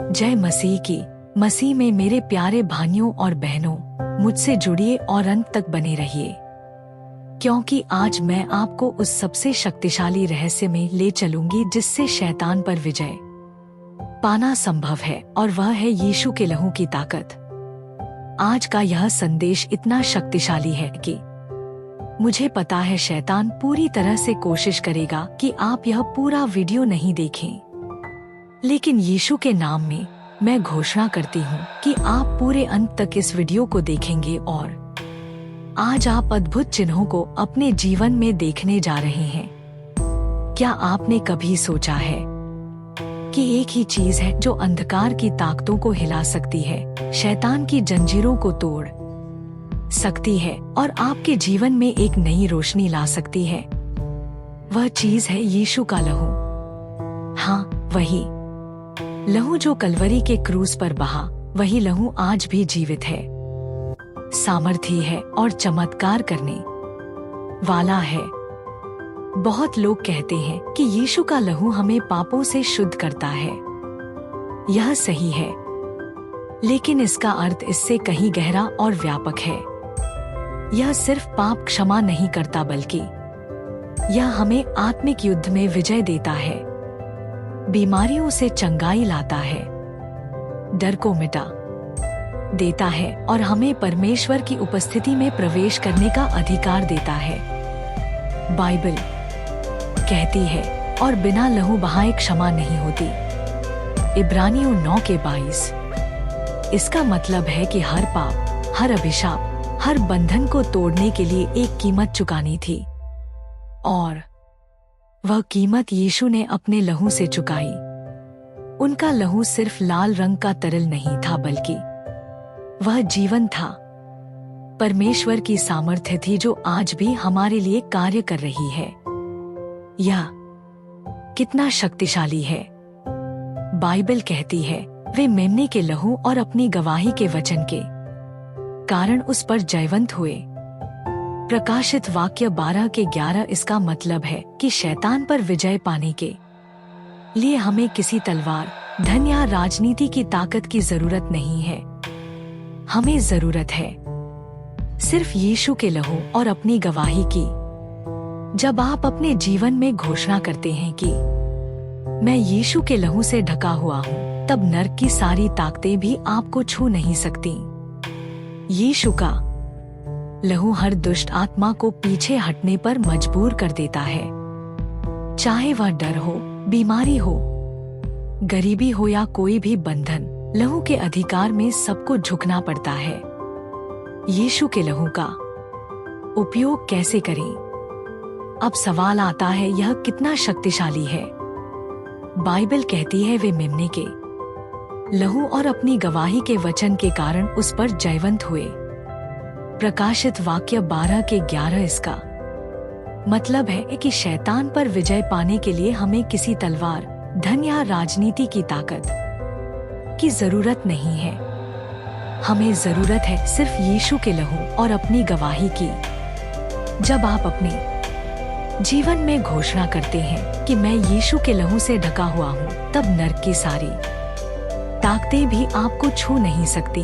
जय मसीह की। मसीह में मेरे प्यारे भाइयों और बहनों, मुझसे जुड़िए और अंत तक बने रहिए, क्योंकि आज मैं आपको उस सबसे शक्तिशाली रहस्य में ले चलूंगी जिससे शैतान पर विजय पाना संभव है, और वह है यीशु के लहू की ताकत। आज का यह संदेश इतना शक्तिशाली है कि मुझे पता है शैतान पूरी तरह से कोशिश करेगा कि आप यह पूरा वीडियो नहीं देखें, लेकिन यीशु के नाम में मैं घोषणा करती हूँ कि आप पूरे अंत तक इस वीडियो को देखेंगे और आज आप अद्भुत चिन्हों को अपने जीवन में देखने जा रहे हैं। क्या आपने कभी सोचा है कि एक ही चीज है जो अंधकार की ताकतों को हिला सकती है, शैतान की जंजीरों को तोड़ सकती है और आपके जीवन में एक नई रोशनी ला सकती है? वह चीज है यीशु का लहू। हाँ, वही लहू जो कलवरी के क्रूस पर बहा, वही लहू आज भी जीवित है, सामर्थी है और चमत्कार करने वाला है। बहुत लोग कहते हैं कि यीशु का लहू हमें पापों से शुद्ध करता है। यह सही है, लेकिन इसका अर्थ इससे कहीं गहरा और व्यापक है। यह सिर्फ पाप क्षमा नहीं करता, बल्कि यह हमें आत्मिक युद्ध में विजय देता है, बीमारियों से चंगाई लाता है, डर को मिटा देता है और हमें परमेश्वर की उपस्थिति में प्रवेश करने का अधिकार देता है। बाइबल कहती है, और बिना लहू बहाए क्षमा नहीं होती। इब्रानियों 9:22। इसका मतलब है कि हर पाप, हर अभिशाप, हर बंधन को तोड़ने के लिए एक कीमत चुकानी थी, और वह कीमत यीशु ने अपने लहू से चुकाई। उनका लहू सिर्फ लाल रंग का तरल नहीं था, बल्कि वह जीवन था, परमेश्वर की सामर्थ्य थी जो आज भी हमारे लिए कार्य कर रही है। यह कितना शक्तिशाली है। बाइबल कहती है, वे मेमने के लहू और अपनी गवाही के वचन के कारण उस पर जयवंत हुए। प्रकाशित वाक्य 12:11। इसका मतलब है कि शैतान पर विजय पाने के लिए हमें किसी तलवार, धन या राजनीति की ताकत की जरूरत नहीं है। हमें जरूरत है सिर्फ यीशु के लहू और अपनी गवाही की। जब आप अपने जीवन में घोषणा करते हैं कि मैं यीशु के लहू से ढका हुआ हूँ, तब नर्क की सारी ताकतें भी आपको छू नहीं सकती। यीशु का लहू हर दुष्ट आत्मा को पीछे हटने पर मजबूर कर देता है, चाहे वह डर हो, बीमारी हो, गरीबी हो या कोई भी बंधन। लहू के अधिकार में सबको झुकना पड़ता है। यीशु के लहू का उपयोग कैसे करें? अब सवाल आता है, यह कितना शक्तिशाली है? बाइबल कहती है, वे मेमने के लहू और अपनी गवाही के वचन के कारण उस पर जयवंत हुए। प्रकाशित वाक्य 12:11। इसका मतलब है कि शैतान पर विजय पाने के लिए हमें किसी तलवार, धन या राजनीति की ताकत की जरूरत नहीं है। हमें जरूरत है सिर्फ यीशु के लहू और अपनी गवाही की। जब आप अपने जीवन में घोषणा करते हैं कि मैं यीशु के लहू से ढका हुआ हूँ, तब नर्क की सारी ताकतें भी आपको छू नहीं सकती।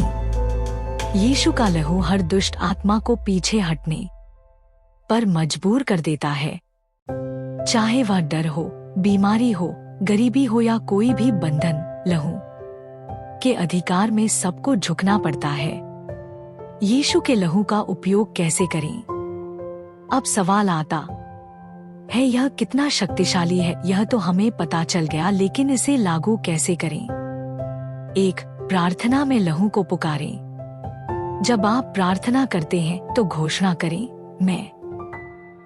यीशु का लहू हर दुष्ट आत्मा को पीछे हटने पर मजबूर कर देता है, चाहे वह डर हो, बीमारी हो, गरीबी हो या कोई भी बंधन। लहू के अधिकार में सबको झुकना पड़ता है। यीशु के लहू का उपयोग कैसे करें? अब सवाल आता है, यह कितना शक्तिशाली है? यह तो हमें पता चल गया, लेकिन इसे लागू कैसे करें? 1. प्रार्थना में लहू को पुकारें। जब आप प्रार्थना करते हैं तो घोषणा करें, मैं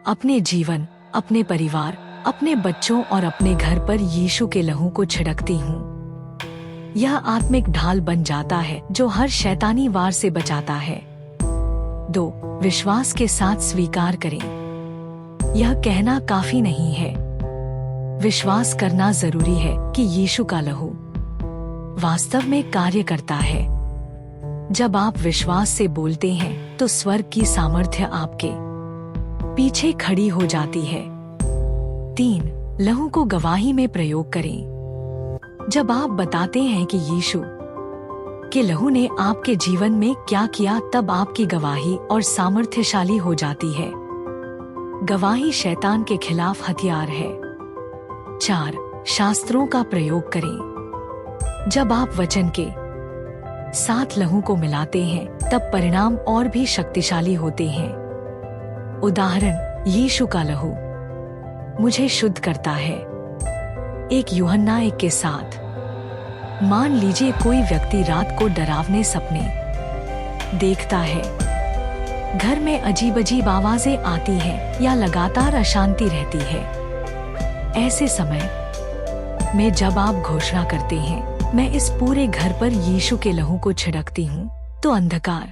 अपने जीवन, अपने परिवार, अपने बच्चों और अपने घर पर यीशु के लहू को छिड़कती हूँ। यह आत्मिक ढाल बन जाता है जो हर शैतानी वार से बचाता है। 2. विश्वास के साथ स्वीकार करें। यह कहना काफी नहीं है, विश्वास करना जरूरी है कि यीशु का लहू वास्तव में कार्य करता है। जब आप विश्वास से बोलते हैं तो स्वर्ग की सामर्थ्य आपके पीछे खड़ी हो जाती है। 3. लहू को गवाही में प्रयोग करें। जब आप बताते हैं कि यीशु के लहू ने आपके जीवन में क्या किया, तब आपकी गवाही और सामर्थ्यशाली हो जाती है। गवाही शैतान के खिलाफ हथियार है। 4. शास्त्रों का प्रयोग करें। जब आप वचन के साथ लहू को मिलाते हैं, तब परिणाम और भी शक्तिशाली होते हैं। उदाहरण, यीशु का लहू मुझे शुद्ध करता है। 1 यूहन्ना 1 के 7। मान लीजिए कोई व्यक्ति रात को डरावने सपने देखता है, घर में अजीब अजीब आवाजें आती हैं या लगातार अशांति रहती है। ऐसे समय में जब आप घोषणा करते हैं, मैं इस पूरे घर पर यीशु के लहू को छिड़कती हूँ, तो अंधकार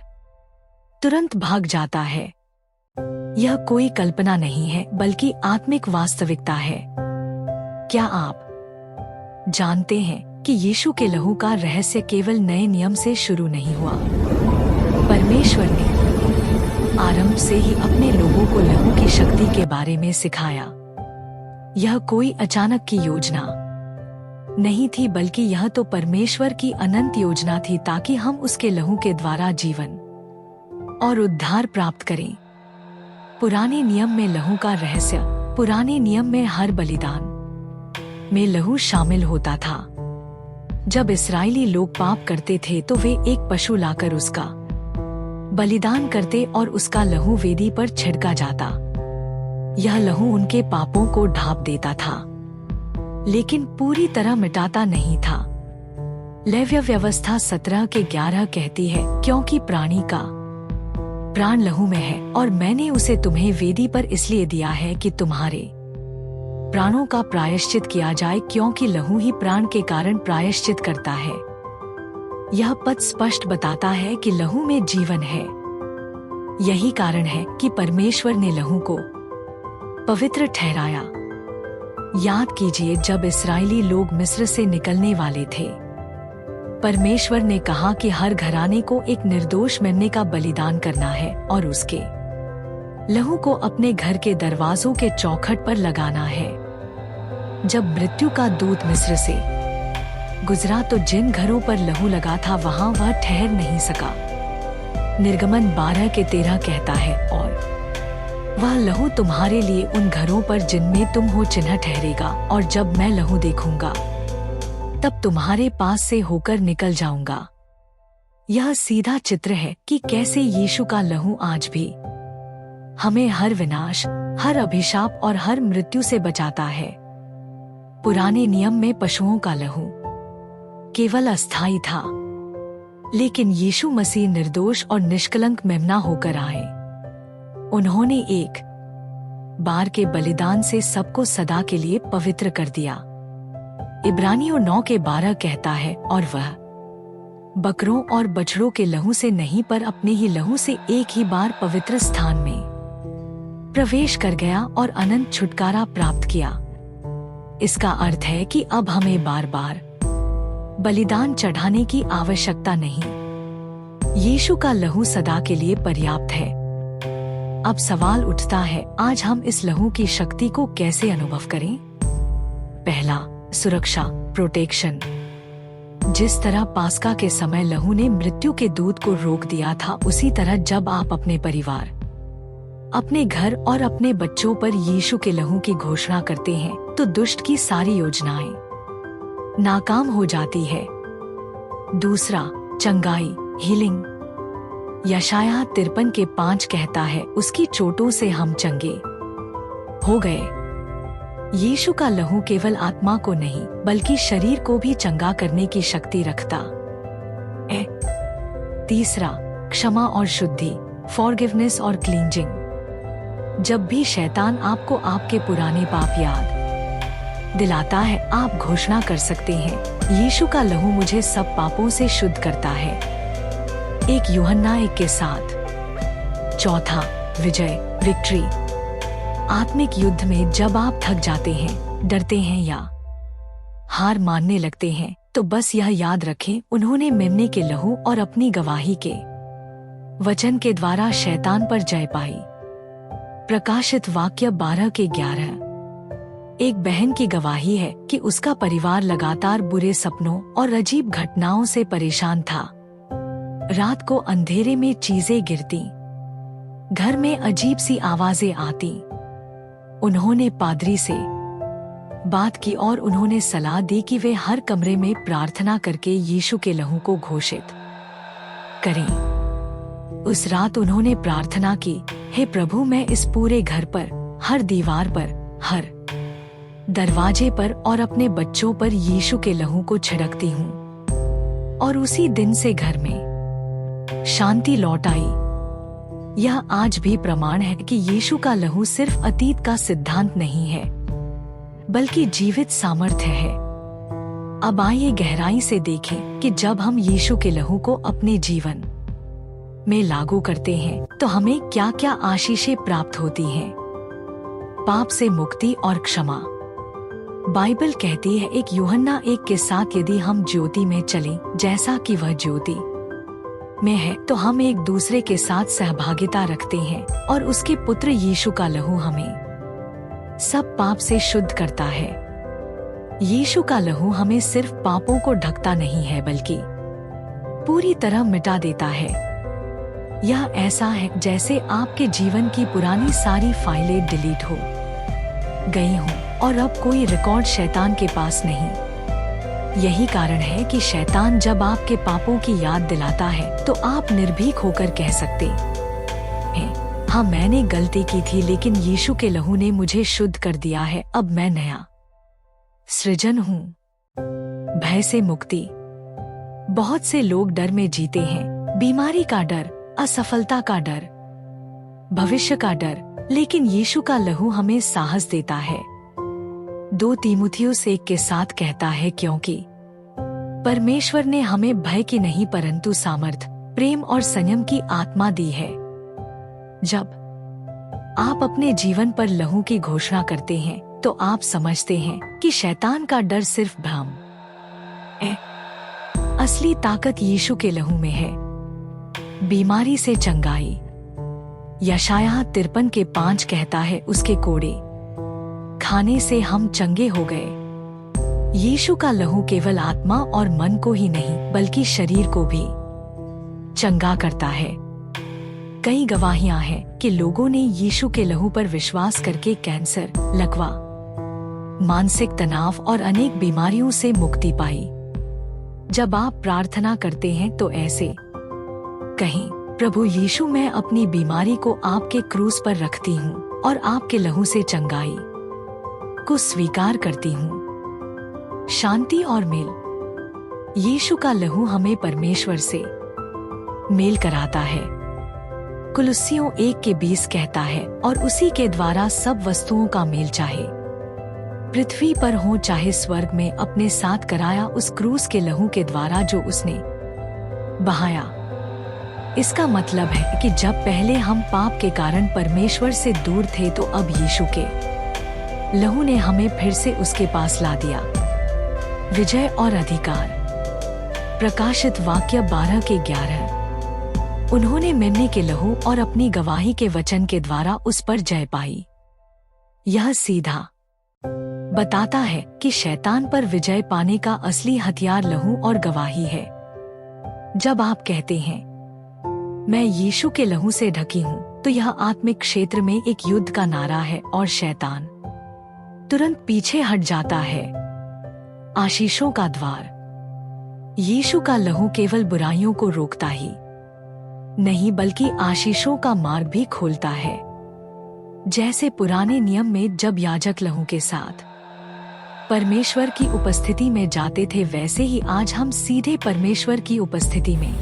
तुरंत भाग जाता है। यह कोई कल्पना नहीं है, बल्कि आत्मिक वास्तविकता है। क्या आप जानते हैं कि यीशु के लहू का रहस्य केवल नए नियम से शुरू नहीं हुआ? परमेश्वर ने आरंभ से ही अपने लोगों को लहू की शक्ति के बारे में सिखाया। यह कोई अचानक की योजना नहीं थी, बल्कि यह तो परमेश्वर की अनंत योजना थी, ताकि हम उसके लहू के द्वारा जीवन और उद्धार प्राप्त करें। पुराने नियम में लहू का रहस्य। पुराने नियम में हर बलिदान में लहू शामिल होता था। जब इस्राएली लोग पाप करते थे तो वे एक पशु लाकर उसका बलिदान करते और उसका लहू वेदी पर छिड़का जाता। यह लहू उनके पापों को ढांप देता था, लेकिन पूरी तरह मिटाता नहीं था। लेव्य व्यवस्था 17 के 11 कहती है, क्योंकि प्राणी का प्राण लहू में है, और मैंने उसे तुम्हें वेदी पर इसलिए दिया है कि तुम्हारे प्राणों का प्रायश्चित किया जाए, क्योंकि लहू ही प्राण के कारण प्रायश्चित करता है। यह पद स्पष्ट बताता है कि लहू में जीवन है। यही कारण है कि परमेश्वर ने लहू को पवित्र ठहराया। याद कीजिए, जब इस्राएली लोग मिस्र से निकलने वाले थे, परमेश्वर ने कहा कि हर घराने को एक निर्दोष मेमने का बलिदान करना है और उसके लहू को अपने घर के दरवाजों के चौखट पर लगाना है। जब मृत्यु का दूत मिस्र से गुजरा तो जिन घरों पर लहू लगा था वहां वह ठहर नहीं सका। निर्गमन 12 के 13 कहता है, और वह लहू तुम्हारे लिए उन घरों पर जिनमें तुम हो चिन्ह ठहरेगा, और जब मैं लहू देखूंगा तब तुम्हारे पास से होकर निकल जाऊंगा। यह सीधा चित्र है कि कैसे यीशु का लहू आज भी हमें हर विनाश, हर अभिशाप और हर मृत्यु से बचाता है। पुराने नियम में पशुओं का लहू केवल अस्थायी था, लेकिन यीशु मसीह निर्दोष और निष्कलंक मेमना होकर आए। उन्होंने एक बार के बलिदान से सबको सदा के लिए पवित्र कर दिया। इब्रानियों 9 के 12 कहता है, और वह बकरों और बछड़ों के लहू से नहीं, पर अपने ही लहू से एक ही बार पवित्र स्थान में प्रवेश कर गया और अनंत छुटकारा प्राप्त किया। इसका अर्थ है कि अब हमें बार बार बलिदान चढ़ाने की आवश्यकता नहीं। यीशु का लहू सदा के लिए पर्याप्त है। अब सवाल उठता है, आज हम इस लहू की शक्ति को कैसे अनुभव करें? पहला, सुरक्षा, प्रोटेक्शन। जिस तरह पास्का के समय लहू ने मृत्यु के दूत को रोक दिया था, उसी तरह जब आप अपने परिवार, अपने घर और अपने बच्चों पर यीशु के लहू की घोषणा करते हैं, तो दुष्ट की सारी योजनाएं नाकाम हो जाती है। दूसरा, चंगाई, हीलिंग। यशायाह 53 के 5 कहता है, उसकी चोटों से हम चंगे हो गए। यीशु का लहू केवल आत्मा को नहीं, बल्कि शरीर को भी चंगा करने की शक्ति रखता है। तीसरा, क्षमा और शुद्धि, फॉरगिवनेस और क्लींजिंग। जब भी शैतान आपको आपके पुराने पाप याद दिलाता है, आप घोषणा कर सकते हैं, यीशु का लहू मुझे सब पापों से शुद्ध करता है। 1 यूहन्ना 1 के 7। चौथा, विजय, विक्ट्री। आत्मिक युद्ध में जब आप थक जाते हैं, डरते हैं या हार मानने लगते हैं, तो बस यह याद रखें, उन्होंने मेमने के लहू और अपनी गवाही के वचन के द्वारा शैतान पर जय पाई। प्रकाशित वाक्य 12 के 11। एक बहन की गवाही है कि उसका परिवार लगातार बुरे सपनों और अजीब घटनाओं से परेशान था। रात को अंधेरे में चीजें गिरती, घर में अजीब सी आवाजें आती। उन्होंने पादरी से बात की और उन्होंने सलाह दी कि वे हर कमरे में प्रार्थना करके यीशु के लहू को घोषित करें। उस रात उन्होंने प्रार्थना की, हे प्रभु, मैं इस पूरे घर पर, हर दीवार पर, हर दरवाजे पर और अपने बच्चों पर यीशु के लहू को छिड़कती हूँ। और उसी दिन से घर में शांति लौट आई। यह आज भी प्रमाण है कि यीशु का लहू सिर्फ अतीत का सिद्धांत नहीं है, बल्कि जीवित सामर्थ्य है। अब आइए गहराई से देखें कि जब हम यीशु के लहू को अपने जीवन में लागू करते हैं तो हमें क्या क्या आशीषें प्राप्त होती हैं। पाप से मुक्ति और क्षमा। बाइबल कहती है 1 यूहन्ना 1 के 7, यदि हम ज्योति में चलें जैसा कि वह ज्योति में है तो हम एक दूसरे के साथ सहभागिता रखते हैं और उसके पुत्र यीशु का लहू हमें सब पाप से शुद्ध करता है। यीशु का लहू हमें सिर्फ पापों को ढकता नहीं है बल्कि पूरी तरह मिटा देता है। यह ऐसा है जैसे आपके जीवन की पुरानी सारी फाइलें डिलीट हो गई हों और अब कोई रिकॉर्ड शैतान के पास नहीं। यही कारण है कि शैतान जब आपके पापों की याद दिलाता है तो आप निर्भीक होकर कह सकते हैं, हाँ, मैंने गलती की थी, लेकिन यीशु के लहू ने मुझे शुद्ध कर दिया है। अब मैं नया सृजन हूँ। भय से मुक्ति। बहुत से लोग डर में जीते हैं, बीमारी का डर, असफलता का डर, भविष्य का डर, लेकिन यीशु का लहू हमें साहस देता है। 2 तीमुथियुस 1 के 7 कहता है, क्योंकि परमेश्वर ने हमें भय की नहीं परंतु सामर्थ, प्रेम और संयम की आत्मा दी है। जब आप अपने जीवन पर लहू की घोषणा करते हैं तो आप समझते हैं कि शैतान का डर सिर्फ भ्रम है। असली ताकत यीशु के लहू में है। बीमारी से चंगाई। यशायाह 53 के 5 कहता है, उसके कोड़े खाने से हम चंगे हो गए। यीशु का लहू केवल आत्मा और मन को ही नहीं बल्कि शरीर को भी चंगा करता है। कई गवाहियां हैं कि लोगों ने यीशु के लहू पर विश्वास करके कैंसर, लकवा, मानसिक तनाव और अनेक बीमारियों से मुक्ति पाई। जब आप प्रार्थना करते हैं तो ऐसे कहें, प्रभु यीशु, मैं अपनी बीमारी को आपके क्रूस पर रखती हूँ और आपके लहू से चंगाई को स्वीकार करती हूँ। शांति और मेल। यीशु का लहू हमें परमेश्वर से मेल कराता है। कुलुस्सियों 1 के 20 कहता है, और उसी के द्वारा सब वस्तुओं का मेल, चाहे पृथ्वी पर हो चाहे स्वर्ग में, अपने साथ कराया उस क्रूस के लहू के द्वारा जो उसने बहाया। इसका मतलब है कि जब पहले हम पाप के कारण परमेश्वर से दूर थे तो अब यीशु के लहू ने हमें फिर से उसके पास ला दिया। विजय और अधिकार। प्रकाशित वाक्य 12 के 11। उन्होंने मेमने के लहू और अपनी गवाही के वचन के द्वारा उस पर जय पाई। यह सीधा बताता है कि शैतान पर विजय पाने का असली हथियार लहू और गवाही है। जब आप कहते हैं, मैं यीशु के लहू से ढकी हूँ, तो यह आत्मिक क्षेत्र में एक युद्ध का नारा है और शैतान तुरंत पीछे हट जाता है। आशीषों का द्वार। यीशु का लहू केवल बुराइयों को रोकता ही नहीं बल्कि आशीषों का मार्ग भी खोलता है। जैसे पुराने नियम में जब याजक लहू के साथ परमेश्वर की उपस्थिति में जाते थे, वैसे ही आज हम सीधे परमेश्वर की उपस्थिति में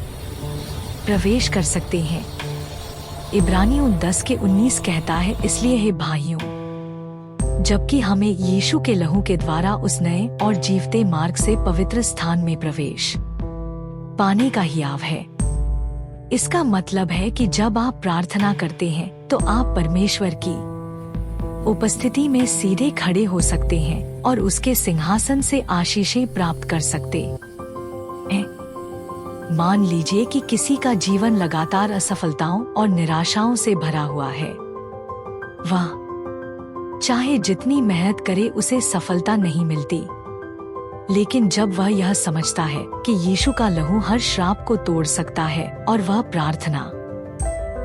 प्रवेश कर सकते हैं। इब्रानियों 10 के 19 कहता है, इसलिए हे भाइयों, जबकि हमें यीशु के लहू के द्वारा उस नए और जीवते मार्ग से पवित्र स्थान में प्रवेश पाने का हियाव है। इसका मतलब है कि जब आप प्रार्थना करते हैं तो आप परमेश्वर की उपस्थिति में सीधे खड़े हो सकते हैं और उसके सिंहासन से आशीषें प्राप्त कर सकते हैं। मान लीजिए कि किसी का जीवन लगातार असफलताओं और निराशाओं से भरा हुआ है। वह चाहे जितनी मेहनत करे उसे सफलता नहीं मिलती। लेकिन जब वह यह समझता है कि यीशु का लहू हर श्राप को तोड़ सकता है और वह प्रार्थना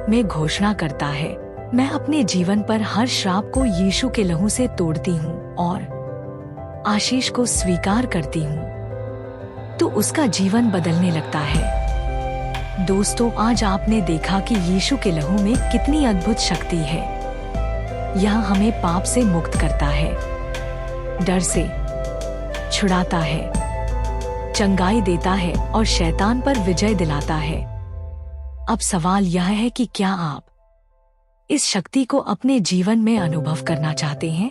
में घोषणा करता है, मैं अपने जीवन पर हर श्राप को यीशु के लहू से तोड़ती हूँ और आशीष को स्वीकार करती हूँ, तो उसका जीवन बदलने लगता है। दोस्तों, आज आपने देखा कि यीशु के लहू में कितनी अद्भुत शक्ति है। यह हमें पाप से मुक्त करता है, डर से छुड़ाता है, चंगाई देता है और शैतान पर विजय दिलाता है। अब सवाल यह है कि क्या आप इस शक्ति को अपने जीवन में अनुभव करना चाहते हैं?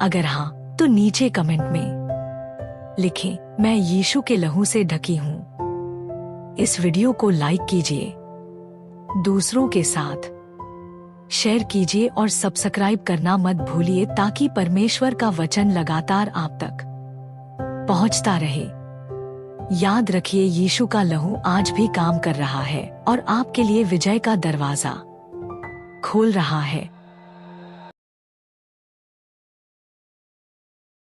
अगर हाँ, तो नीचे कमेंट में लिखें, मैं यीशु के लहू से ढकी हूँ। इस वीडियो को लाइक कीजिए, दूसरों के साथ शेयर कीजिए और सब्सक्राइब करना मत भूलिए ताकि परमेश्वर का वचन लगातार आप तक पहुंचता रहे। याद रखिए, यीशु का लहू आज भी काम कर रहा है और आपके लिए विजय का दरवाजा खोल रहा है।